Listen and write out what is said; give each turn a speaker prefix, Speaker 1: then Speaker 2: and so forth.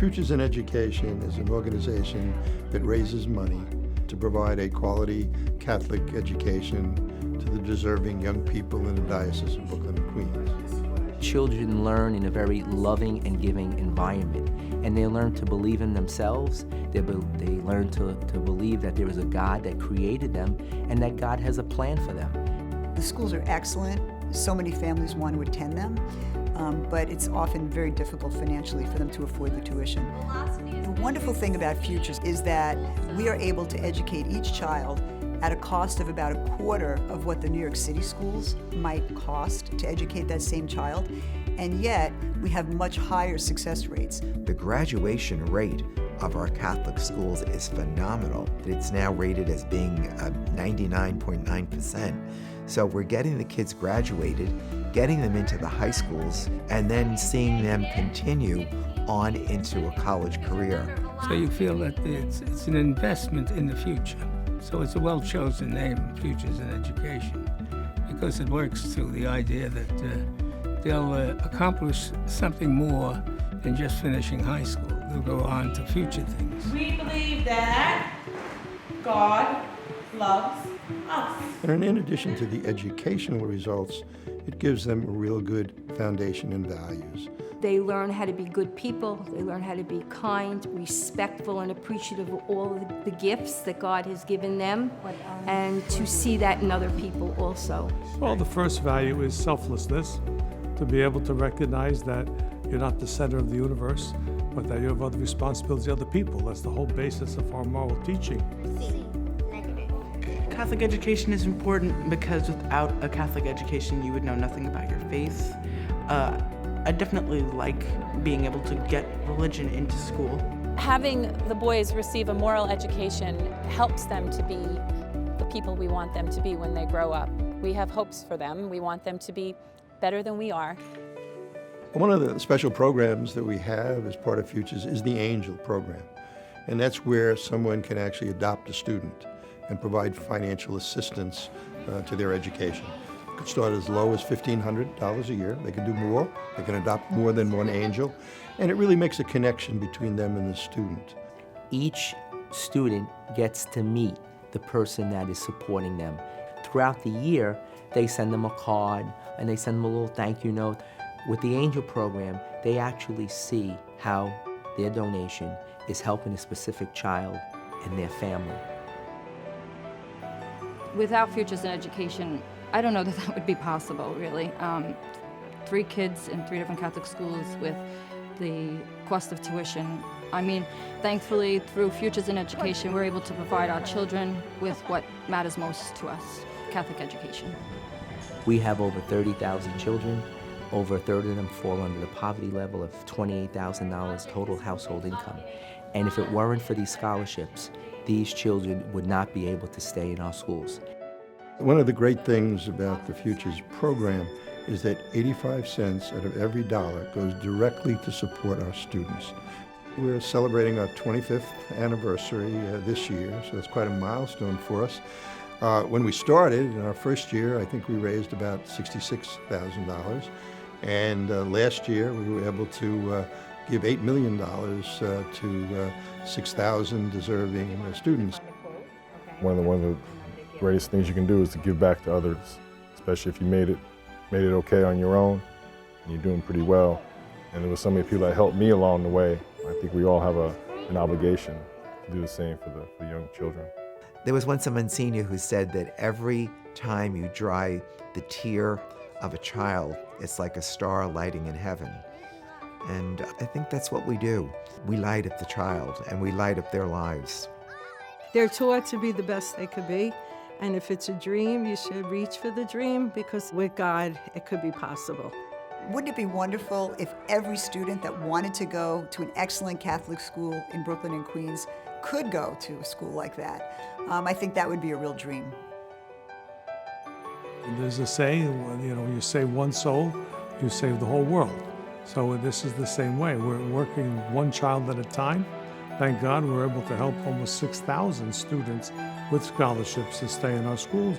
Speaker 1: Futures in Education is an organization that raises money to provide a quality Catholic education to the deserving young people in the Diocese of Brooklyn and Queens.
Speaker 2: Children learn in a very loving and giving environment, and they learn to believe in themselves. They learn to believe that there is a God that created them and that God has a plan for them.
Speaker 3: The schools are excellent. So many families want to attend them, but it's often very difficult financially for them to afford the tuition. The wonderful thing about Futures is that we are able to educate each child at a cost of about a quarter of what the New York City schools might cost to educate that same child, and yet we have much higher success rates.
Speaker 4: The graduation rate of our Catholic schools is phenomenal. It's now rated as being 99.9%. So we're getting the kids graduated, getting them into the high schools, and then seeing them continue on into a college career.
Speaker 5: So you feel that it's an investment in the future. So it's a well-chosen name, Futures in Education, because it works through the idea that they'll accomplish something more than just finishing high school. They'll go on to future things.
Speaker 6: We believe that God loves us.
Speaker 1: And in addition to the educational results, it gives them a real good foundation and values.
Speaker 7: They learn how to be good people. They learn how to be kind, respectful, and appreciative of all the gifts that God has given them, and to see that in other people also.
Speaker 8: Well, the first value is selflessness, to be able to recognize that you're not the center of the universe, but that you have other responsibilities to other people. That's the whole basis of our moral teaching.
Speaker 9: Catholic education is important because without a Catholic education, you would know nothing about your faith. I definitely like being able to get religion into school.
Speaker 10: Having the boys receive a moral education helps them to be the people we want them to be when they grow up. We have hopes for them. We want them to be better than we are.
Speaker 1: One of the special programs that we have as part of Futures is the Angel program. And that's where someone can actually adopt a student and provide financial assistance to their education. It could start as low as $1,500 a year. They can do more. They can adopt more than one angel. And it really makes a connection between them and the student.
Speaker 2: Each student gets to meet the person that is supporting them. Throughout the year, they send them a card and they send them a little thank you note. With the Angel program, they actually see how their donation is helping a specific child and their family.
Speaker 11: Without Futures in Education, I don't know that would be possible, really. 3 kids in 3 different Catholic schools with the cost of tuition. I mean, thankfully, through Futures in Education, we're able to provide our children with what matters most to us, Catholic education.
Speaker 2: We have over 30,000 children. Over a third of them fall under the poverty level of $28,000 total household income. And if it weren't for these scholarships, these children would not be able to stay in our schools.
Speaker 1: One of the great things about the Futures program is that 85 cents out of every dollar goes directly to support our students. We're celebrating our 25th anniversary this year, so it's quite a milestone for us. When we started, in our first year, I think we raised about $66,000. And last year, we were able to give $8 million to 6,000 deserving students.
Speaker 12: One of the greatest things you can do is to give back to others, especially if you made it okay on your own, and you're doing pretty well. And there were so many people that helped me along the way. I think we all have an obligation to do the same for the young children.
Speaker 4: There was once a Monsignor who said that every time you dry the tear of a child, it's like a star lighting in heaven. And I think that's what we do. We light up the child and we light up their lives.
Speaker 13: They're taught to be the best they could be. And if it's a dream, you should reach for the dream, because with God, it could be possible.
Speaker 3: Wouldn't it be wonderful if every student that wanted to go to an excellent Catholic school in Brooklyn and Queens could go to a school like that? I think that would be a real dream.
Speaker 8: There's a saying, you save one soul, you save the whole world. So this is the same way. We're working one child at a time. Thank God we're able to help almost 6,000 students with scholarships to stay in our schools.